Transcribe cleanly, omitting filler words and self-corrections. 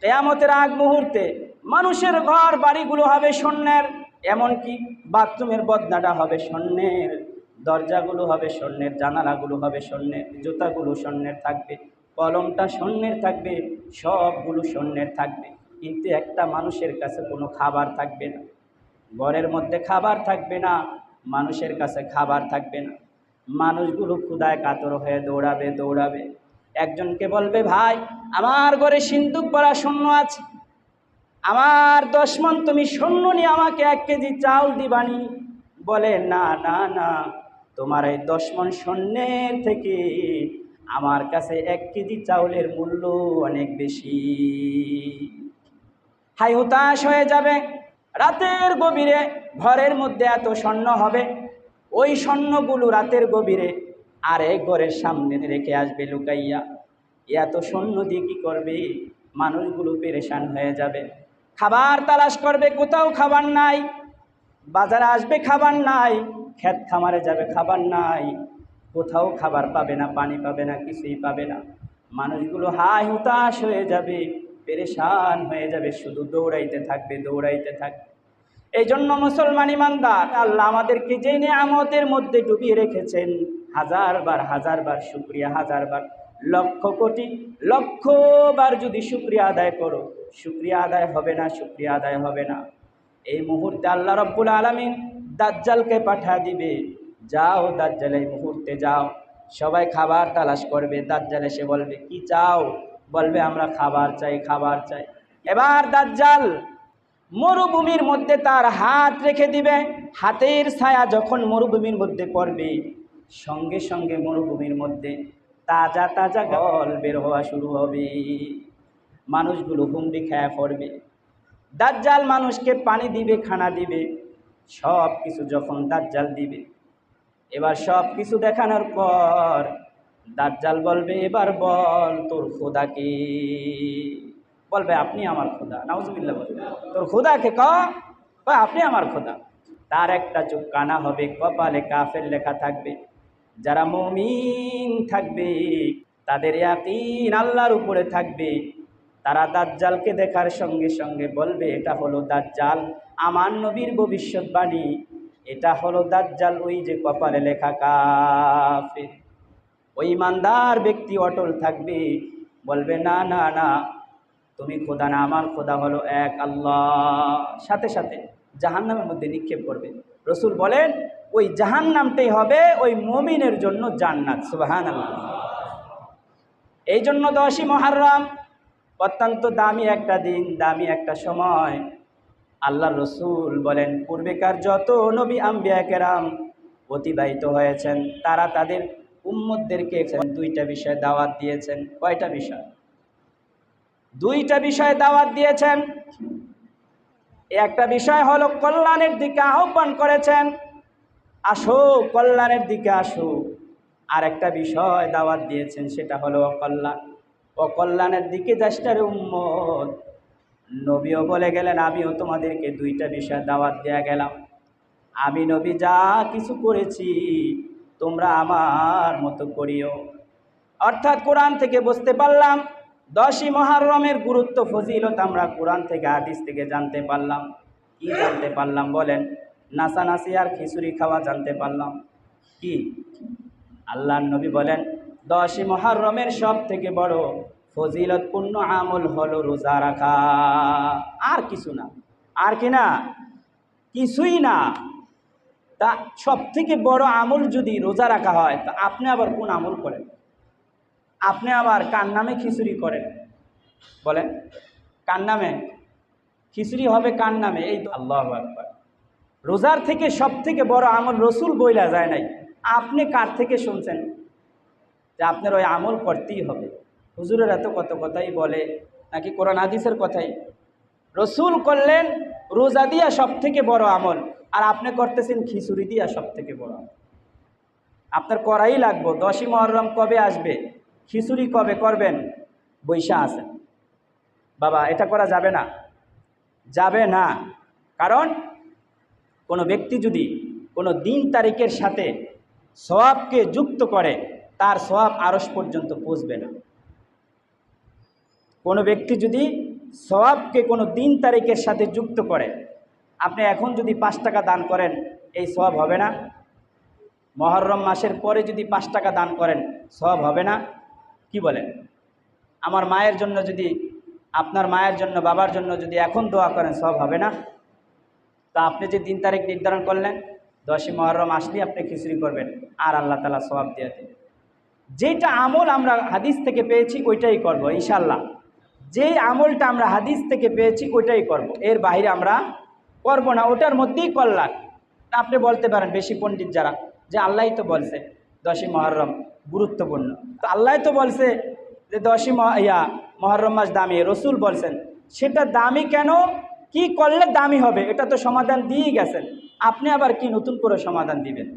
কিয়ামতের আগ মুহূর্তে মানুষের ঘর বাড়িগুলো হবে স্বর্ণের, এমনকি বাথরুমের বদনাটা হবে স্বর্ণের, দরজাগুলো হবে স্বর্ণের, জানালাগুলো হবে স্বর্ণের, জুতাগুলো স্বর্ণের থাকবে, কলমটা স্বর্ণের থাকবে, সবগুলো স্বর্ণের থাকবে। কিন্তু একটা মানুষের কাছে কোনো খাবার থাকবে না, ঘরের মধ্যে খাবার থাকবে না, মানুষের কাছে খাবার থাকবে না। মানুষগুলো ক্ষুধায় কাতর হয়ে দৌড়াবে দৌড়াবে। একজনকে বলবে, ভাই আমার ঘরে সিন্দুক ভরা স্বর্ণ আছে, আমার 10 মণ তুমি স্বর্ণ নিয়ে আমাকে 1 কেজি চাউল দিবানি। বলে, না না না, তোমার এই 10 মণ স্বর্ণের থেকে আমার কাছে 1 কেজি চাউলের মূল্য অনেক বেশি। হাই হতাশ হয়ে যাবে। রাতের গভীরে ঘরের মধ্যে এত স্বর্ণ হবে, ওই স্বর্ণগুলো রাতের গভীরে আরেক ঘরের সামনে রেখে আসবে লুকাইয়া। এত স্বর্ণ দিয়ে কী করবে? মানুষগুলো পেরেশান হয়ে যাবে। খাবার তালাশ করবে, কোথাও খাবার নাই। বাজারে আসবে, খাবার নাই। ক্ষেত খামারে যাবে, খাবার নাই। কোথাও খাবার পাবে না, পানি পাবে না, কিছুই পাবে না। মানুষগুলো হাই হতাশ হয়ে যাবে, পেরেশান হয়ে যাবে, শুধু দৌড়াইতে থাকবে দৌড়াইতে থাকবে। এই জন্য মুসলমান ইমানদার, আল্লাহ আমাদেরকে যে নিয়ামতের মধ্যে ডুবিয়ে রেখেছেন, হাজার বার শুকরিয়া, লক্ষ বার যদি শুকরিয়া আদায় করো, শুকরিয়া আদায় হবে না, শুকরিয়া আদায় হবে না। এই মুহূর্তে আল্লাহ রাব্বুল আলামিন দাজ্জালকে পাঠিয়ে দিবে, যাও দাজ্জাল এই মুহূর্তে যাও। সবাই খাবার তালাশ করবে, দাজ্জাল এসে বলবে, কি চাও? বলবে, আমরা খাবার চাই, খাবার চাই। এবার দাজ্জাল মরুভূমির মধ্যে তার হাত রেখে দিবে। হাতের ছায়া যখন মরুভূমির মধ্যে পড়বে, সঙ্গে সঙ্গে মরুভূমির মধ্যে তাজা তাজা জল বের হওয়া শুরু হবে। মানুষগুলো হুমড়ি খেয়ে পড়বে। দাজ্জাল মানুষকে পানি দিবে, খানা দিবে, সব কিছু যখন দাজ্জাল দিবে, এবার সব কিছু দেখানোর পর দাজ্জাল বলবে, এবার বল তোর খোদাকে। বলবে, আপনি আমার খোদা। নাউজুবিল্লাহ। বলবে, তোর খোদাকে কয় আপনি আমার খোদা। তার একটা চোখ কানা হবে, কপালে কাফের লেখা থাকবে। যারা মুমিন থাকবে, তাদের ইয়াকিন আল্লাহর উপরে থাকবে, তারা দাজ্জালকে দেখার সঙ্গে সঙ্গে বলবে, এটা হলো দাজ্জাল, আমার নবীর ভবিষ্যৎবাণী, এটা হলো দাজ্জাল, ওই যে কপালে লেখা কাফের। ওই ইমানদার ব্যক্তি অটল থাকবে, বলবে, না না না, তুমি খোদা না, আমার খোদা হলো এক আল্লাহ। সাথে সাথে জাহান্নামের মধ্যে নিক্ষেপ করবে। রসুল বলেন, ওই জাহান্নামটাই হবে ওই মুমিনের জন্য জান্নাত। সুবহানাল্লাহ। এই জন্য 10ই মুহররম অত্যন্ত দামি একটা দিন, দামি একটা সময়। আল্লাহ রসুল বলেন, পূর্বেকার যত নবী আম্বিয়া কেরাম অতিবাহিত হয়েছেন, তারা তাদের উম্মতদেরকে 2টা বিষয় দাওয়াত দিয়েছেন। কয়টা বিষয়? 2টা বিষয় দাওয়াত দিয়েছেন। একটা বিষয় হলো কল্যাণের দিকে আহ্বান করেছেন, আসো কল্যাণের দিকে আসো। আর একটা বিষয় দাওয়াত দিয়েছেন, সেটা হলো অকল্যাণ। অকল্যাণের দিকে যাস্টার উম্মত। নবীও বলে গেলেন, আমিও তোমাদেরকে 2টা বিষয় দাওয়াত দেয়া গেলাম। আমি নবী যা কিছু করেছি তোমরা আমার মতো করিও। অর্থাৎ কোরআন থেকে বুঝতে পারলাম 10ই মুহররমের গুরুত্ব, ফজিলত আমরা কোরআন থেকে, হাদিস থেকে জানতে পারলাম। কি জানতে পারলাম বলেন? নাচানাচি আর খিচুড়ি খাওয়া জানতে পারলাম। কি? আল্লাহর নবী বলেন, 10ই মুহররমের সব থেকে বড় ফজিলতপূর্ণ আমল হলো রোজা রাখা। আর কিছু না। আর কি না? কিছুই না। তা সব থেকে বড় আমল যদি রোজা রাখা হয়, তা আপনি আবার কোন আমল করেন? আপনি আবার কার নামে খিচুড়ি করেন? বলেন, কার নামে খিচুড়ি হবে? কার নামে? এই তো আল্লাহু আকবার। রোজার থেকে সব থেকে বড় আমল রসুল বইলা যায় নাই। আপনি কার থেকে শুনছেন যে আপনার ওই আমল করতেই হবে? হুজুরের এত কত কথাই বলে, নাকি কোরআন হাদিসের কথাই? রসুল করলেন রোজা দিয়া সব থেকে বড় আমল, আর আপনি করতেছেন খিচুড়ি দিয়া সব থেকে বড় আমল। আপনার করাই লাগবে। 10ই মুহররম কবে আসবে? খিচুড়ি কবে করবেন? বৈশা আছেন বাবা, এটা করা যাবে না, যাবে না। কারণ কোনো ব্যক্তি যদি কোনো দিন তারিখের সাথে সওয়াবকে যুক্ত করে, তার সওয়াব আরশ পর্যন্ত পৌঁছবে না। কোনো ব্যক্তি যদি সওয়াবকে কোনো দিন তারিখের সাথে যুক্ত করে। আপনি এখন যদি 5 টাকা দান করেন এই সওয়াব হবে না? মুহররম মাসের পরে যদি 5 টাকা দান করেন সওয়াব হবে না? কি বলেন? আমার মায়ের জন্য যদি, আপনার মায়ের জন্য, বাবার জন্য যদি এখন দোয়া করেন সওয়াব হবে না? তা আপনি যে দিন তারিখ নির্ধারণ করলেন 10ই মুহররম আসলেই আপনি খিচুড়ি করবেন, আর আল্লাহ তাআলা সওয়াব দিয়ে দেবেন। যেটা আমল আমরা হাদিস থেকে পেয়েছি ওইটাই করব ইনশাআল্লাহ। যেই আমলটা আমরা হাদিস থেকে পেয়েছি ওইটাই করব, এর বাইরে আমরা করব না। ওটার মধ্যেই কল্যাণ। আপনি বলতে পারেন বেশি পণ্ডিত যারা, যে আল্লাহই তো বলছে 10ই মুহররম গুরুত্বপূর্ণ, তো আল্লাহ তো বলছে যে 10ই মুহররম মাস দামি, রসুল বলছেন। সেটা দামি কেন, কি করলে দামি হবে, এটা তো সমাধান দিয়েই গেছেন। আপনি আবার কি নতুন করে সমাধান দিবেন?